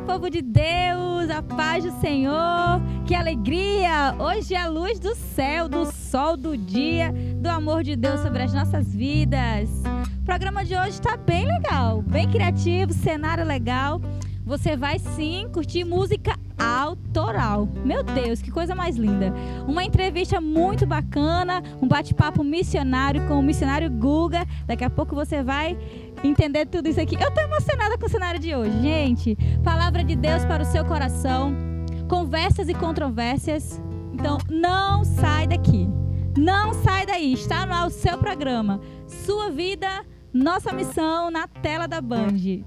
povo de Deus, a paz do Senhor, que alegria! Hoje é a luz do céu, do sol, do dia, do amor de Deus sobre as nossas vidas. O programa de hoje está bem legal, bem criativo, cenário legal. Você vai sim curtir música autoral. Meu Deus, que coisa mais linda. Uma entrevista muito bacana, um bate-papo missionário com o missionário Guga. Daqui a pouco você vai entender tudo isso aqui. Eu tô emocionada com o cenário de hoje, gente. Palavra de Deus para o seu coração. Conversas e controvérsias. Então, não sai daqui. Não sai daí. Está no ar o seu programa. Sua vida, nossa missão na tela da Band.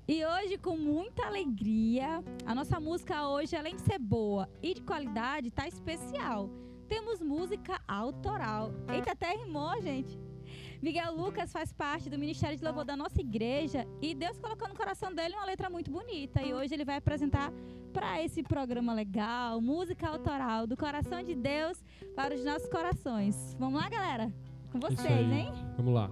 E hoje, com muita alegria, a nossa música hoje, além de ser boa e de qualidade, tá especial. Temos música autoral. Eita, até rimou, gente. Miguel Lucas faz parte do Ministério de Louvor da nossa igreja e Deus colocou no coração dele uma letra muito bonita. E hoje ele vai apresentar para esse programa legal, música autoral do coração de Deus para os nossos corações. Vamos lá, galera? Com vocês, hein? Vamos lá.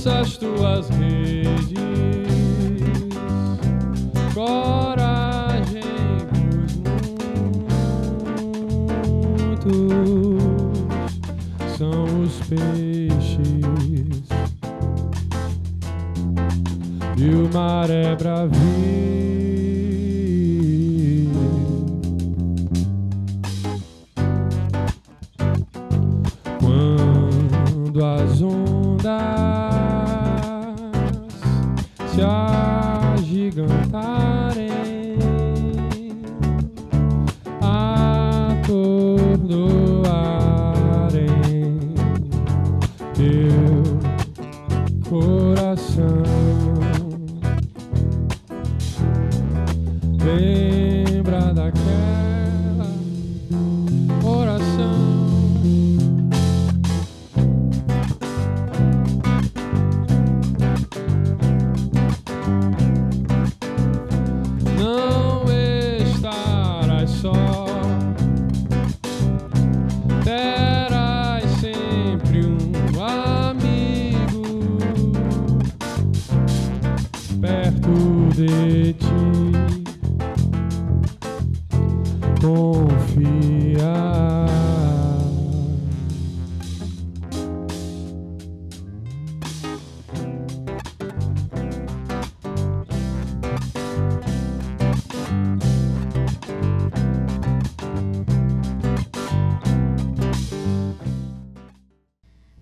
As tuas redes, coragem pros muitos são os peixes e o mar é bravio. Quando as ondas se agigantarem, atordoarem teu coração, lembra daquela oração. De ti confiar.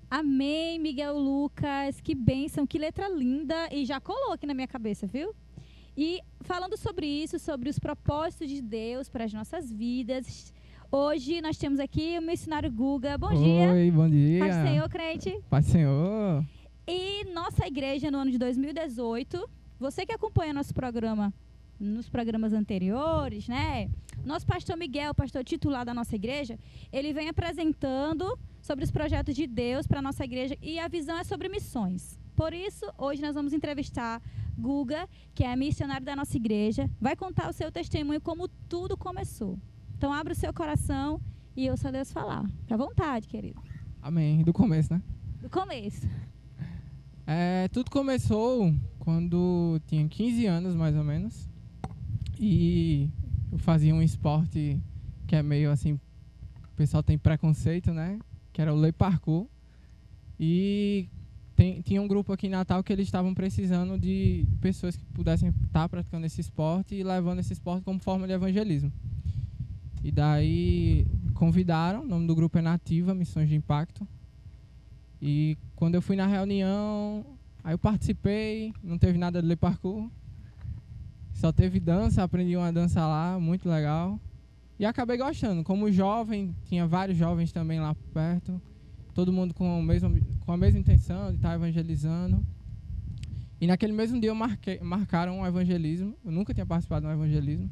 Amém, Miguel Lucas, que bênção, que letra linda, e já colou aqui na minha cabeça, viu? E falando sobre isso, sobre os propósitos de Deus para as nossas vidas, hoje nós temos aqui o missionário Guga. Bom dia. Oi, bom dia. Paz do Senhor, crente. Paz do Senhor. E nossa igreja no ano de 2018, você que acompanha nosso programa nos programas anteriores, né? Nosso pastor Miguel, pastor titular da nossa igreja, ele vem apresentando sobre os projetos de Deus para a nossa igreja e a visão é sobre missões. Por isso, hoje nós vamos entrevistar Guga, que é missionário da nossa igreja. Vai contar o seu testemunho, como tudo começou. Então, abra o seu coração e ouça Deus falar. Fica à vontade, querido. Amém. Do começo, né? Do começo. Tudo começou quando tinha 15 anos, mais ou menos. E eu fazia um esporte que é meio assim, o pessoal tem preconceito, né? Que era o lei parkour. E tinha um grupo aqui em Natal que eles estavam precisando de pessoas que pudessem estar praticando esse esporte e levando esse esporte como forma de evangelismo. E daí convidaram, o nome do grupo é Nativa, Missões de Impacto. E quando eu fui na reunião, aí eu participei, não teve nada de lei parkour. Só teve dança, aprendi uma dança lá, muito legal. E acabei gostando. Como jovem, tinha vários jovens também lá perto. Todo mundo com a mesma intenção de estar evangelizando. E naquele mesmo dia marcaram um evangelismo. Eu nunca tinha participado de um evangelismo.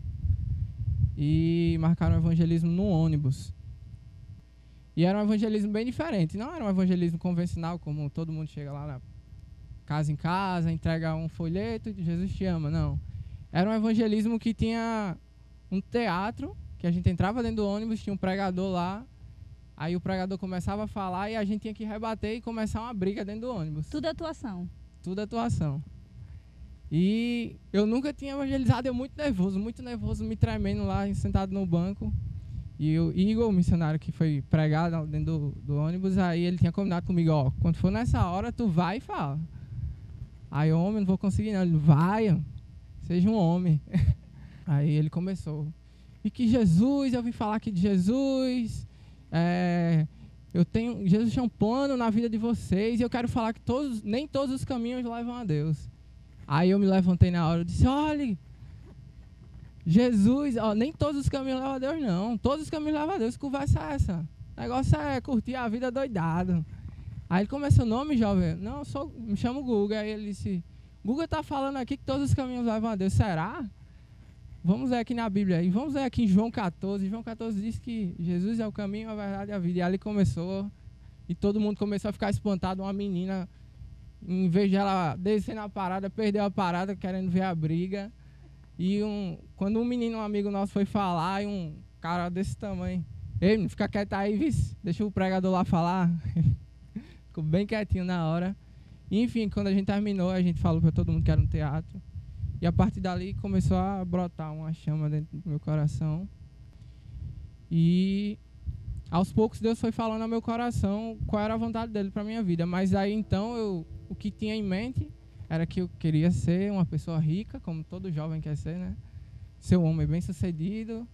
E marcaram um evangelismo no ônibus. E era um evangelismo bem diferente. Não era um evangelismo convencional, como todo mundo chega lá na casa em casa, entrega um folheto de Jesus te ama. Não. Era um evangelismo que tinha um teatro, que a gente entrava dentro do ônibus, tinha um pregador lá. Aí o pregador começava a falar e a gente tinha que rebater e começar uma briga dentro do ônibus. Tudo atuação. Tudo atuação. E eu nunca tinha evangelizado, eu muito nervoso, me tremendo lá, sentado no banco. E o Igor, o missionário que foi pregado dentro do ônibus, aí ele tinha combinado comigo, ó, quando for nessa hora, tu vai e fala. Aí, homem, não vou conseguir não. Ele, vai, seja um homem. Aí ele começou. E que Jesus, eu vim falar aqui de Jesus, Jesus tinha um plano na vida de vocês, e eu quero falar que nem todos os caminhos levam a Deus. Aí eu me levantei na hora e disse, olha, Jesus, nem todos os caminhos levam a Deus, não. Todos os caminhos levam a Deus. Que conversa é essa? O negócio é curtir a vida doidado. Aí ele começou, nome, jovem? Não, me chamo Guga. Aí ele disse, Guga está falando aqui que todos os caminhos levam a Deus. Será? Vamos ver aqui na Bíblia. E vamos ver aqui em João 14. João 14 diz que Jesus é o caminho, a verdade e a vida. E ali começou. E todo mundo começou a ficar espantado. Uma menina, em vez de ela descer na parada, perdeu a parada, querendo ver a briga. E quando um amigo nosso foi falar, e um cara desse tamanho, ei, fica quieto aí, vice, deixa o pregador lá falar. Ficou bem quietinho na hora. E, enfim, quando a gente terminou, a gente falou para todo mundo que era um teatro. E a partir dali começou a brotar uma chama dentro do meu coração. E aos poucos Deus foi falando ao meu coração qual era a vontade dele para a minha vida. Mas aí então o que tinha em mente era que eu queria ser uma pessoa rica, como todo jovem quer ser, né? Ser um homem bem-sucedido,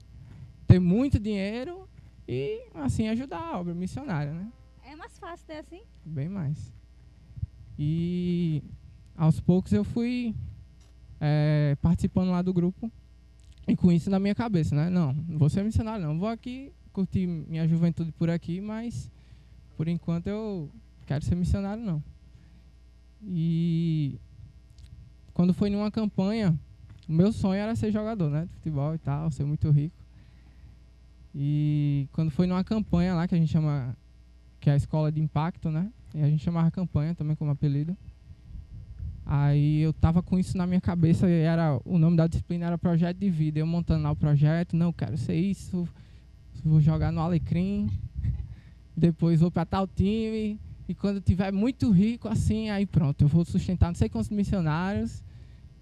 ter muito dinheiro e, assim, ajudar a obra missionária, né? É mais fácil ter assim? Bem mais. E aos poucos eu fui participando lá do grupo e com isso na minha cabeça, né? Não vou ser missionário, não. Vou aqui curtir minha juventude por aqui, mas por enquanto eu quero ser missionário, não. E quando foi numa campanha, o meu sonho era ser jogador, né, de futebol e tal, ser muito rico. E quando foi numa campanha lá, que a gente chama, que é a escola de impacto, né, e a gente chamava campanha também como apelido. Aí eu tava com isso na minha cabeça, e o nome da disciplina era projeto de vida. Eu montando lá o projeto, não, quero ser isso, vou jogar no Alecrim, depois vou para tal time. E quando eu tiver muito rico, assim, aí pronto, eu vou sustentar não sei quantos missionários.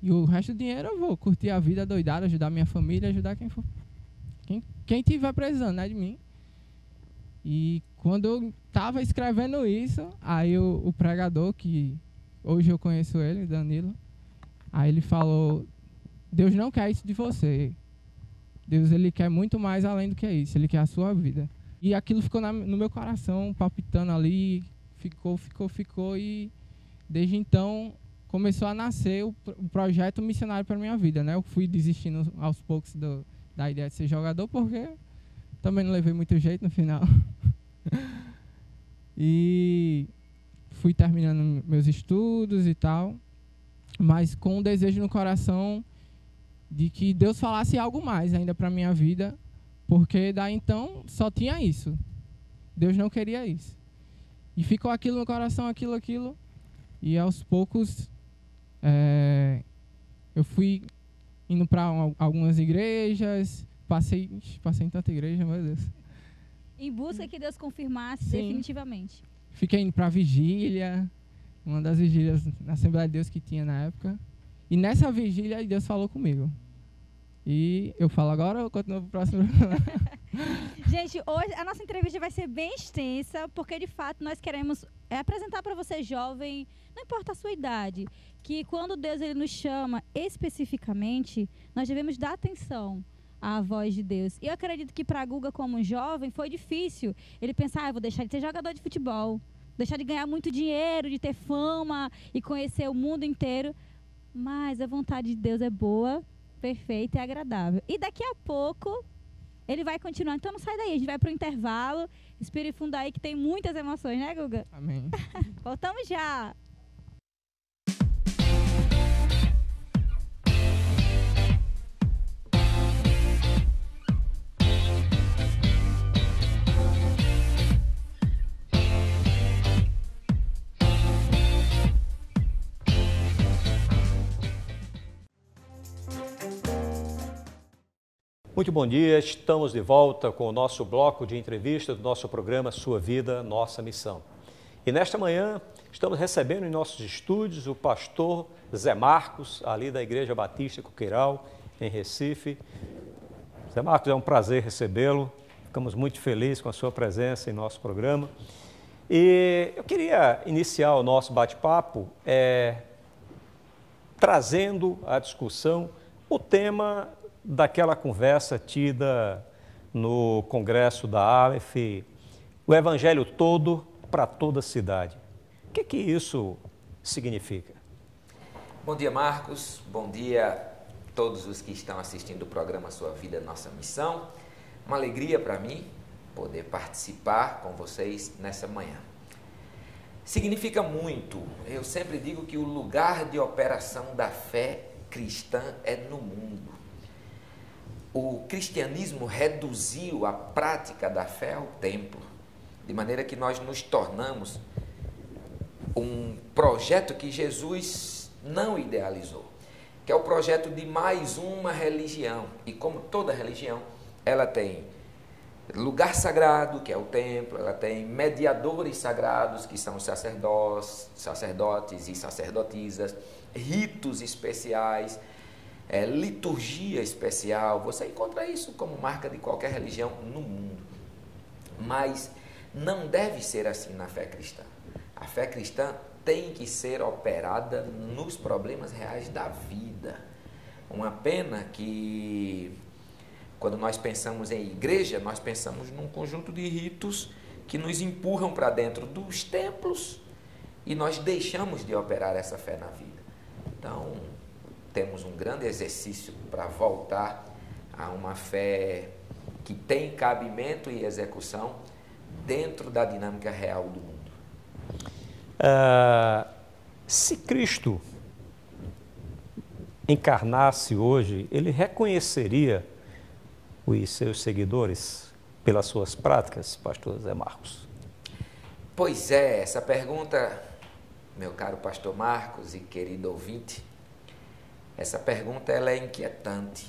E o resto do dinheiro eu vou curtir a vida doidada, ajudar minha família, ajudar quem for. Quem tiver precisando, né, de mim. E quando eu estava escrevendo isso, aí o pregador, que hoje eu conheço ele, Danilo, aí ele falou, Deus não quer isso de você. Deus, ele quer muito mais além do que isso, ele quer a sua vida. E aquilo ficou no meu coração, palpitando ali. Ficou e desde então começou a nascer o projeto missionário para a minha vida, né? Eu fui desistindo aos poucos da ideia de ser jogador, porque também não levei muito jeito no final. E fui terminando meus estudos e tal, mas com um desejo no coração de que Deus falasse algo mais ainda para a minha vida, porque daí então só tinha isso. Deus não queria isso. E ficou aquilo no coração, aquilo. E aos poucos eu fui indo para algumas igrejas, passei em tanta igreja, meu Deus. Em busca que Deus confirmasse Sim. definitivamente. Fiquei indo para vigília, uma das vigílias na Assembleia de Deus que tinha na época. E nessa vigília Deus falou comigo. E eu falo agora ou continuo pro próximo? Gente, hoje a nossa entrevista vai ser bem extensa, porque de fato nós queremos apresentar para você jovem, não importa a sua idade, que quando Deus ele nos chama especificamente, nós devemos dar atenção à voz de Deus. E eu acredito que para a Guga, como um jovem, foi difícil ele pensar, eu vou deixar de ser jogador de futebol, deixar de ganhar muito dinheiro, de ter fama e conhecer o mundo inteiro. Mas a vontade de Deus é boa, perfeita e agradável. E daqui a pouco ele vai continuar. Então não sai daí, a gente vai para o intervalo. Respire fundo aí que tem muitas emoções, né, Guga? Amém. Voltamos já. Muito bom dia, estamos de volta com o nosso bloco de entrevista do nosso programa Sua Vida, Nossa Missão. E nesta manhã estamos recebendo em nossos estúdios o pastor Zé Marcos, ali da Igreja Batista Coqueiral, em Recife. Zé Marcos, é um prazer recebê-lo, ficamos muito felizes com a sua presença em nosso programa. E eu queria iniciar o nosso bate-papo trazendo à discussão o tema daquela conversa tida no congresso da Aleph, o evangelho todo para toda a cidade. O que isso significa? Bom dia, Marcos. Bom dia a todos os que estão assistindo o programa Sua Vida, Nossa Missão. Uma alegria para mim poder participar com vocês nessa manhã. Significa muito. Eu sempre digo que o lugar de operação da fé cristã é no mundo. O cristianismo reduziu a prática da fé ao templo, de maneira que nós nos tornamos um projeto que Jesus não idealizou, que é o projeto de mais uma religião. E como toda religião, ela tem lugar sagrado, que é o templo, ela tem mediadores sagrados, que são os sacerdotes e sacerdotisas, ritos especiais, liturgia especial. Você encontra isso como marca de qualquer religião no mundo. Mas não deve ser assim na fé cristã. A fé cristã tem que ser operada nos problemas reais da vida. Uma pena que, quando nós pensamos em igreja, nós pensamos num conjunto de ritos que nos empurram para dentro dos templos e nós deixamos de operar essa fé na vida. Então, temos um grande exercício para voltar a uma fé que tem cabimento e execução dentro da dinâmica real do mundo. Se Cristo encarnasse hoje, ele reconheceria os seus seguidores pelas suas práticas, pastor Zé Marcos? Pois é, essa pergunta, meu caro pastor Marcos e querido ouvinte, essa pergunta ela é inquietante,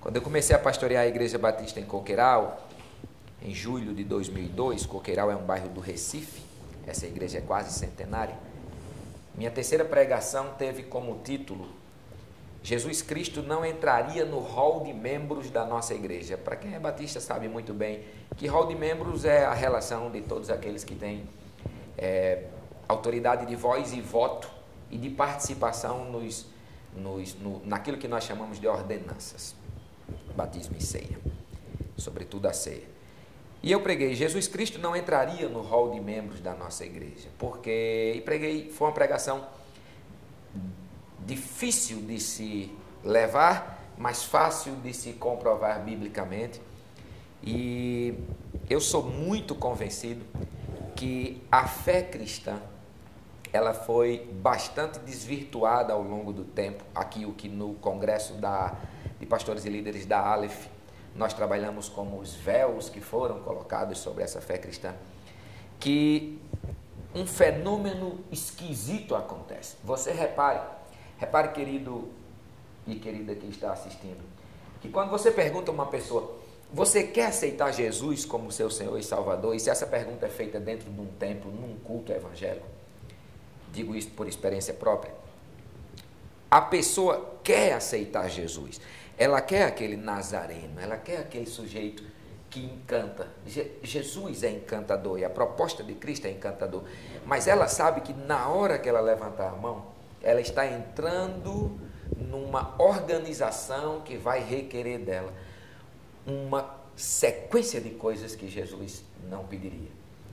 Quando eu comecei a pastorear a Igreja Batista em Coqueiral, em julho de 2002, Coqueiral é um bairro do Recife, essa igreja é quase centenária, minha terceira pregação teve como título: Jesus Cristo não entraria no hall de membros da nossa igreja. Para quem é batista sabe muito bem que hall de membros é a relação de todos aqueles que têm autoridade de voz e voto e de participação naquilo que nós chamamos de ordenanças, batismo e ceia, sobretudo a ceia. E eu preguei, Jesus Cristo não entraria no hall de membros da nossa igreja, foi uma pregação difícil de se levar, mas fácil de se comprovar biblicamente. E eu sou muito convencido que a fé cristã, ela foi bastante desvirtuada ao longo do tempo. Aqui o que no congresso de pastores e líderes da Aleph, nós trabalhamos como os véus que foram colocados sobre essa fé cristã, que um fenômeno esquisito acontece. Você repare, querido e querida que está assistindo, que quando você pergunta a uma pessoa, você quer aceitar Jesus como seu Senhor e Salvador? E se essa pergunta é feita dentro de um templo, num culto evangélico, digo isso por experiência própria, a pessoa quer aceitar Jesus, ela quer aquele nazareno, ela quer aquele sujeito que encanta. Jesus é encantador e a proposta de Cristo é encantador, mas ela sabe que na hora que ela levantar a mão, ela está entrando numa organização que vai requerer dela uma sequência de coisas que Jesus não pediria.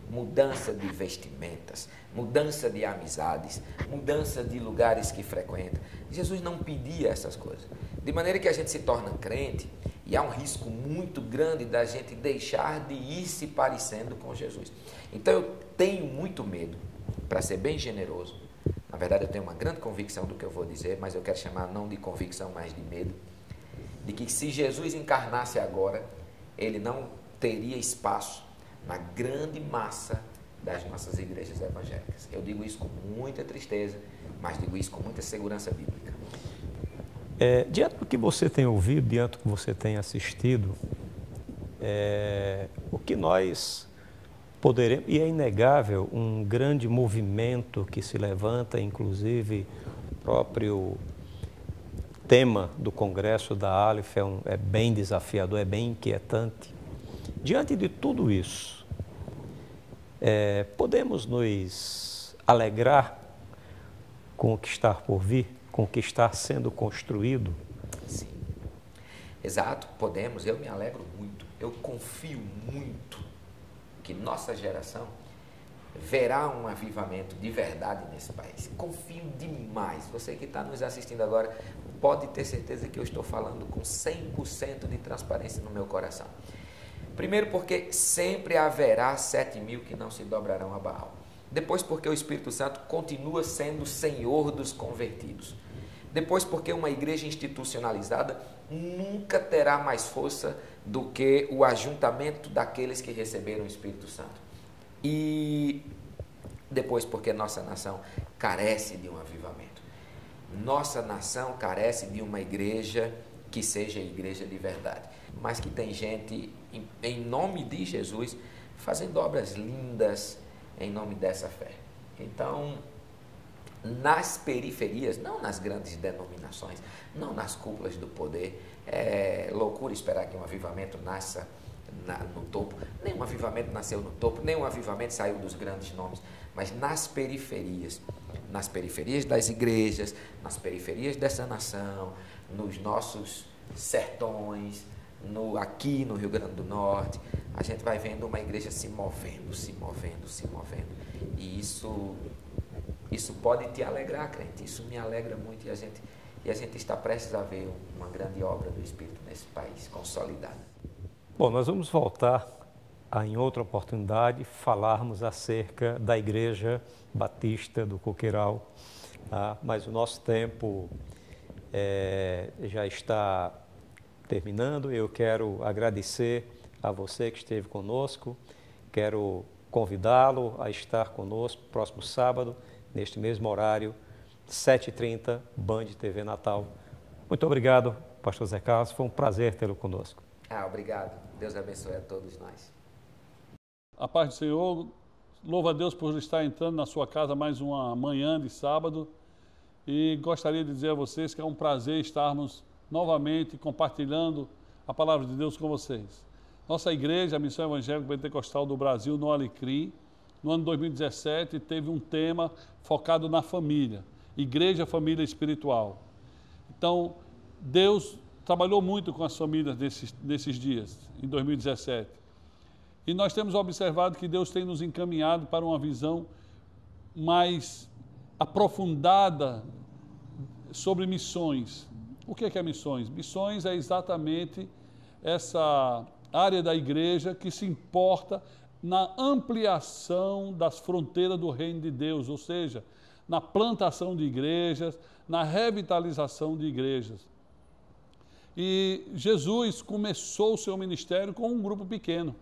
Mudança de vestimentas, mudança de amizades, mudança de lugares que frequenta. Jesus não pedia essas coisas. De maneira que a gente se torna crente e há um risco muito grande da gente deixar de ir se parecendo com Jesus. Então eu tenho muito medo, para ser bem generoso, na verdade eu tenho uma grande convicção do que eu vou dizer, mas eu quero chamar não de convicção, mas de medo, de que se Jesus encarnasse agora, ele não teria espaço na grande massa das nossas igrejas evangélicas. Eu digo isso com muita tristeza, mas digo isso com muita segurança bíblica. Diante do que você tem ouvido, diante do que você tem assistido, o que nós poderemos, e é inegável, um grande movimento que se levanta, inclusive o próprio tema do Congresso da Aleph é bem desafiador, é bem inquietante. Diante de tudo isso, podemos nos alegrar com o que está por vir, com o que está sendo construído? Sim, exato, podemos. Eu me alegro muito, eu confio muito que nossa geração verá um avivamento de verdade nesse país. Confio demais. Você que está nos assistindo agora pode ter certeza que eu estou falando com 100% de transparência no meu coração. Primeiro porque sempre haverá 7.000 que não se dobrarão a Baal. Depois porque o Espírito Santo continua sendo o Senhor dos convertidos. Depois porque uma igreja institucionalizada nunca terá mais força do que o ajuntamento daqueles que receberam o Espírito Santo. E depois porque nossa nação carece de um avivamento. Nossa nação carece de uma igreja que seja igreja de verdade, mas que tem gente, em nome de Jesus, fazendo obras lindas em nome dessa fé. Então, nas periferias, não nas grandes denominações, não nas cúpulas do poder, é loucura esperar que um avivamento nasça no topo. Nenhum avivamento nasceu no topo, nenhum avivamento saiu dos grandes nomes, mas nas periferias das igrejas, nas periferias dessa nação, nos nossos sertões, aqui no Rio Grande do Norte, a gente vai vendo uma igreja se movendo. E isso pode te alegrar, crente. Isso me alegra muito e a gente está prestes a ver uma grande obra do Espírito nesse país, consolidada. Bom, nós vamos voltar em outra oportunidade falarmos acerca da Igreja Batista do Coqueiral, tá? Mas o nosso tempo já está terminando. Eu quero agradecer a você que esteve conosco, quero convidá-lo a estar conosco próximo sábado, neste mesmo horário, 7h30, Band TV Natal. Muito obrigado, pastor Zé Carlos, foi um prazer tê-lo conosco. Obrigado, Deus abençoe a todos nós. A paz do Senhor, louva a Deus por estar entrando na sua casa mais uma manhã de sábado e gostaria de dizer a vocês que é um prazer estarmos novamente compartilhando a palavra de Deus com vocês. Nossa igreja, a Missão Evangélica Pentecostal do Brasil, no Alecrim, no ano 2017, teve um tema focado na família, Igreja, Família Espiritual. Então, Deus trabalhou muito com as famílias nesses dias, em 2017. E nós temos observado que Deus tem nos encaminhado para uma visão mais aprofundada sobre missões. O que é missões? Missões é exatamente essa área da igreja que se importa na ampliação das fronteiras do reino de Deus, ou seja, na plantação de igrejas, na revitalização de igrejas. E Jesus começou o seu ministério com um grupo pequeno.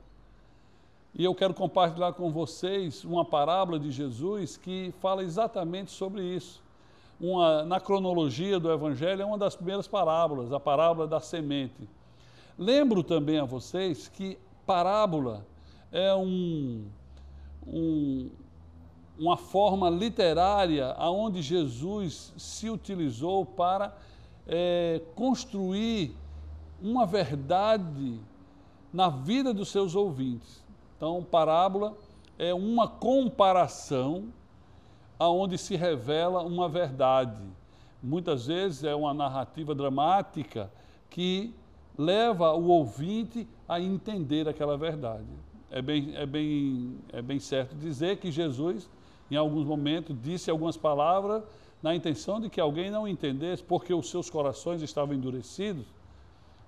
E eu quero compartilhar com vocês uma parábola de Jesus que fala exatamente sobre isso. Na cronologia do Evangelho, é uma das primeiras parábolas, a parábola da semente. Lembro também a vocês que parábola é uma forma literária onde Jesus se utilizou para construir uma verdade na vida dos seus ouvintes. Então, parábola é uma comparação aonde se revela uma verdade. Muitas vezes é uma narrativa dramática que leva o ouvinte a entender aquela verdade. É bem certo dizer que Jesus, em alguns momentos, disse algumas palavras na intenção de que alguém não entendesse, porque os seus corações estavam endurecidos,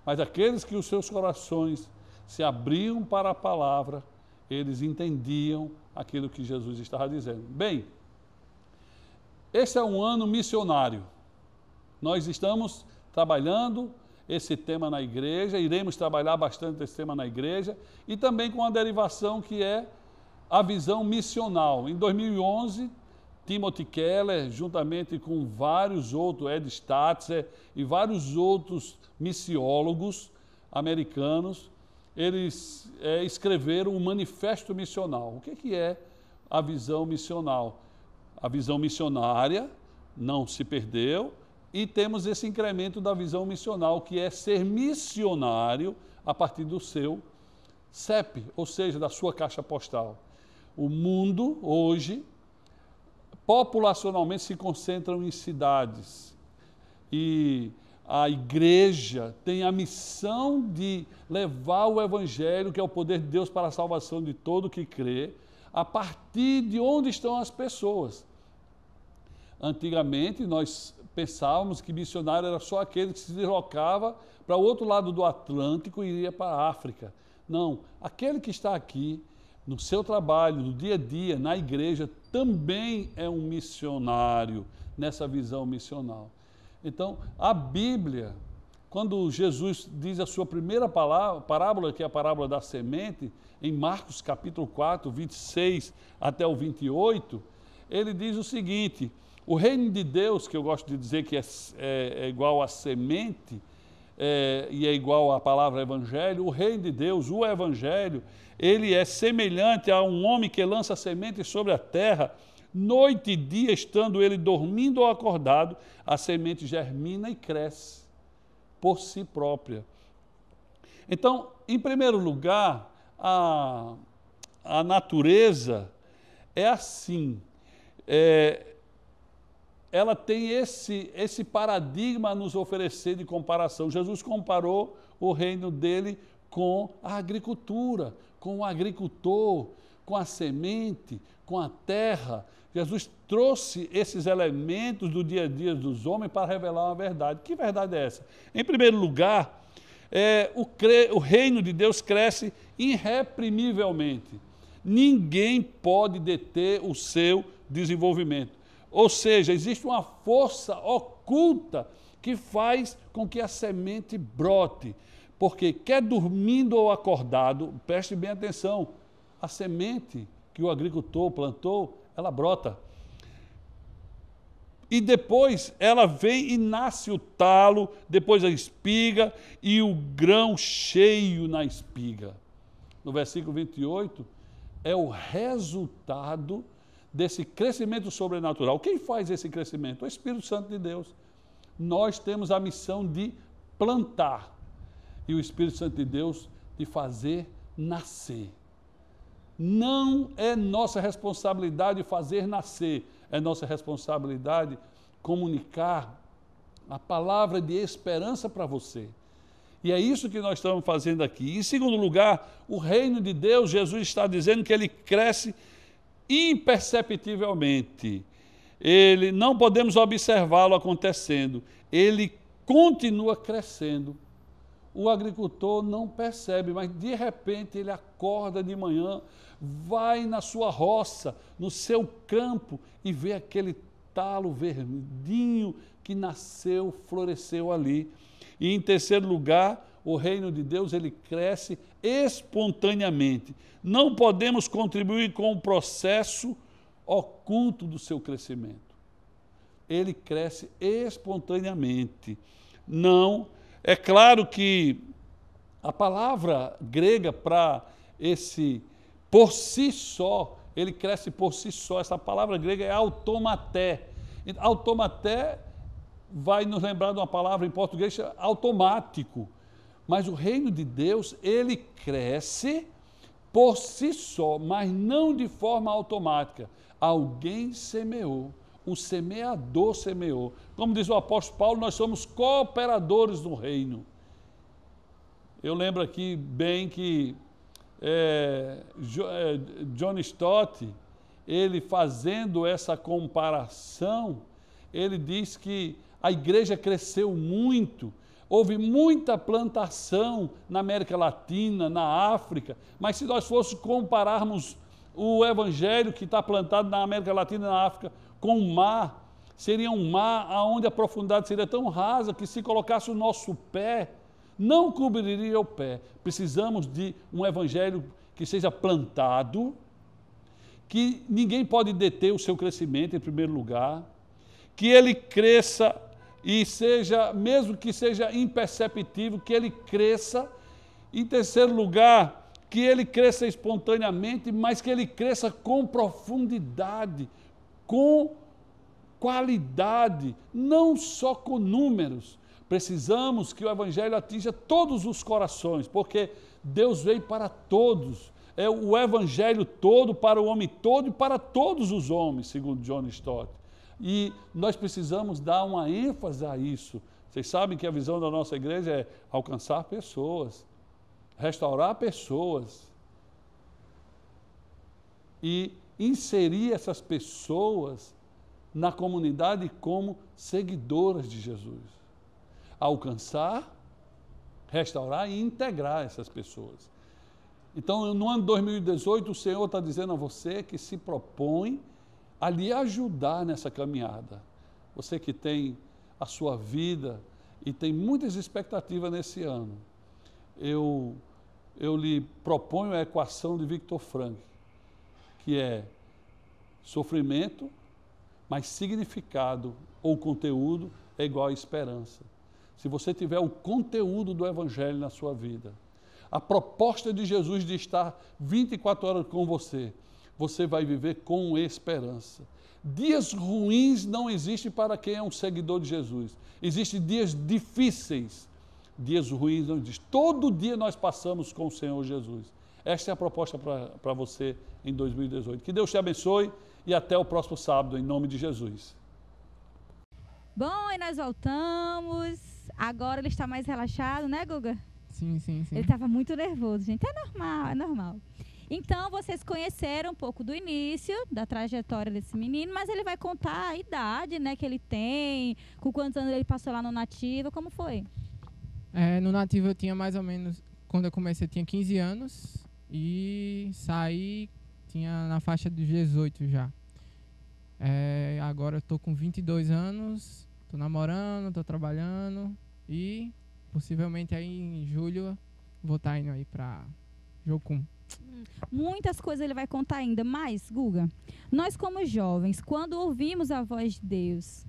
mas aqueles que os seus corações se abriam para a palavra, eles entendiam aquilo que Jesus estava dizendo. Bem, esse é um ano missionário. Nós estamos trabalhando esse tema na igreja, iremos trabalhar bastante esse tema na igreja, e também com a derivação que é a visão missional. Em 2011, Timothy Keller, juntamente com vários outros, Ed Statzer e vários outros missiólogos americanos, eles escreveram um manifesto missional. O que é a visão missional? A visão missionária não se perdeu e temos esse incremento da visão missional, que é ser missionário a partir do seu CEP, ou seja, da sua caixa postal. O mundo, hoje, populacionalmente se concentra em cidades e a igreja tem a missão de levar o evangelho, que é o poder de Deus para a salvação de todo que crê, a partir de onde estão as pessoas. Antigamente, nós pensávamos que missionário era só aquele que se deslocava para o outro lado do Atlântico e iria para a África. Não, aquele que está aqui, no seu trabalho, no dia a dia, na igreja, também é um missionário nessa visão missional. Então, a Bíblia, quando Jesus diz a sua primeira parábola, que é a parábola da semente, em Marcos capítulo 4, 26 até o 28, ele diz o seguinte: o reino de Deus, que eu gosto de dizer que é igual a semente, e é igual à palavra evangelho, o reino de Deus, o evangelho, ele é semelhante a um homem que lança semente sobre a terra, noite e dia, estando ele dormindo ou acordado, a semente germina e cresce por si própria. Então, em primeiro lugar, a natureza é assim, ela tem esse paradigma a nos oferecer de comparação. Jesus comparou o reino dele com a agricultura, com o agricultor, com a semente, com a terra. Jesus trouxe esses elementos do dia a dia dos homens para revelar uma verdade. Que verdade é essa? Em primeiro lugar, o reino de Deus cresce irreprimivelmente. Ninguém pode deter o seu desenvolvimento. Ou seja, existe uma força oculta que faz com que a semente brote. Porque quer dormindo ou acordado, preste bem atenção, a semente que o agricultor plantou, ela brota. E depois ela vem e nasce o talo, depois a espiga e o grão cheio na espiga. No versículo 28, é o resultado desse crescimento sobrenatural. Quem faz esse crescimento? O Espírito Santo de Deus. Nós temos a missão de plantar e o Espírito Santo de Deus de fazer nascer. Não é nossa responsabilidade fazer nascer, é nossa responsabilidade comunicar a palavra de esperança para você. E é isso que nós estamos fazendo aqui. Em segundo lugar, o reino de Deus, Jesus está dizendo que ele cresce imperceptivelmente. Ele não podemos observá-lo acontecendo. Ele continua crescendo. O agricultor não percebe, mas de repente ele acorda de manhã, vai na sua roça, no seu campo e vê aquele talo verdinho que nasceu, floresceu ali. E em terceiro lugar, o reino de Deus, ele cresce espontaneamente. Não podemos contribuir com o processo oculto do seu crescimento. Ele cresce espontaneamente. Não, é claro que a palavra grega para esse por si só, ele cresce por si só, essa palavra grega é automaté. Automaté vai nos lembrar de uma palavra em português automático, mas o reino de Deus, ele cresce por si só, mas não de forma automática. Alguém semeou, o semeador semeou. Como diz o apóstolo Paulo, nós somos cooperadores do reino. Eu lembro aqui bem que John Stott, ele fazendo essa comparação, ele diz que a igreja cresceu muito, houve muita plantação na América Latina, na África, mas se nós fôssemos compararmos o evangelho que está plantado na América Latina e na África com o mar, seria um mar onde a profundidade seria tão rasa que se colocasse o nosso pé, não cobriria o pé. Precisamos de um evangelho que seja plantado, que ninguém pode deter o seu crescimento em primeiro lugar, que ele cresça e seja, mesmo que seja imperceptível, que ele cresça. Em terceiro lugar, que ele cresça espontaneamente, mas que ele cresça com profundidade, com qualidade, não só com números. Precisamos que o evangelho atinja todos os corações, porque Deus veio para todos. É o evangelho todo para o homem todo e para todos os homens, segundo John Stott. E nós precisamos dar uma ênfase a isso. Vocês sabem que a visão da nossa igreja é alcançar pessoas, restaurar pessoas e inserir essas pessoas na comunidade como seguidoras de Jesus. Alcançar, restaurar e integrar essas pessoas. Então, no ano 2018, o Senhor está dizendo a você que se propõe a lhe ajudar nessa caminhada. Você que tem a sua vida e tem muitas expectativas nesse ano, eu lhe proponho a equação de Viktor Frankl, que é sofrimento, mais significado ou conteúdo é igual a esperança. Se você tiver o conteúdo do Evangelho na sua vida, a proposta de Jesus de estar 24 horas com você, você vai viver com esperança. Dias ruins não existem para quem é um seguidor de Jesus. Existem dias difíceis, dias ruins não existem. Todo dia nós passamos com o Senhor Jesus. Esta é a proposta para você em 2018. Que Deus te abençoe e até o próximo sábado, em nome de Jesus. Bom, e nós voltamos. Agora ele está mais relaxado, né, Guga? Sim. Ele estava muito nervoso, gente. É normal. Então, vocês conheceram um pouco do início, da trajetória desse menino, mas ele vai contar a idade, né, que ele tem, com quantos anos ele passou lá no Nativa, como foi? No Nativa eu tinha mais ou menos, quando eu comecei eu tinha 15 anos e saí, tinha na faixa dos 18 já. Agora eu tô com 22 anos, tô namorando, tô trabalhando e possivelmente aí em julho vou estar indo aí para Jocum. Muitas coisas ele vai contar ainda, mas, Guga, nós como jovens, quando ouvimos a voz de Deus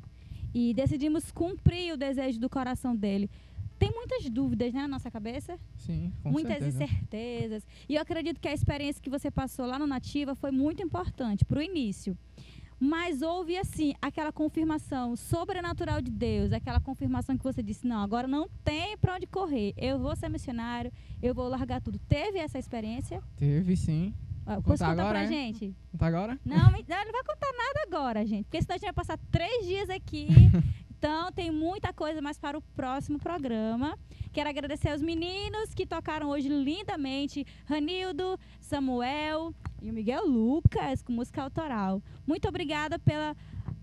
e decidimos cumprir o desejo do coração dele, tem muitas dúvidas, né, na nossa cabeça? Sim, com muitas certeza. incertezas. E eu acredito que a experiência que você passou lá no Nativa foi muito importante para o início. Mas houve, assim, aquela confirmação sobrenatural de Deus, aquela confirmação que você disse, não, agora não tem para onde correr, eu vou ser missionário, eu vou largar tudo. Teve essa experiência? Teve, sim. Posso contar agora, pra gente? Contar agora? Não, ele não vai contar nada agora, gente, porque senão a gente vai passar 3 dias aqui. Então, tem muita coisa mais para o próximo programa. Quero agradecer aos meninos que tocaram hoje lindamente, Ranildo, Samuel e o Miguel Lucas, com música autoral. Muito obrigada pela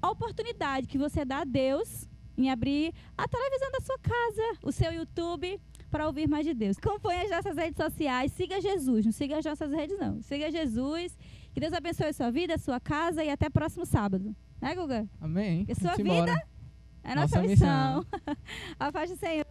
oportunidade que você dá a Deus em abrir a televisão da sua casa, o seu YouTube, para ouvir mais de Deus. Acompanhe as nossas redes sociais, siga Jesus, não siga as nossas redes não. Siga Jesus, que Deus abençoe a sua vida, a sua casa e até próximo sábado. Né, Guga? Amém. E a sua Vamos vida embora. é nossa missão. A paz do Senhor.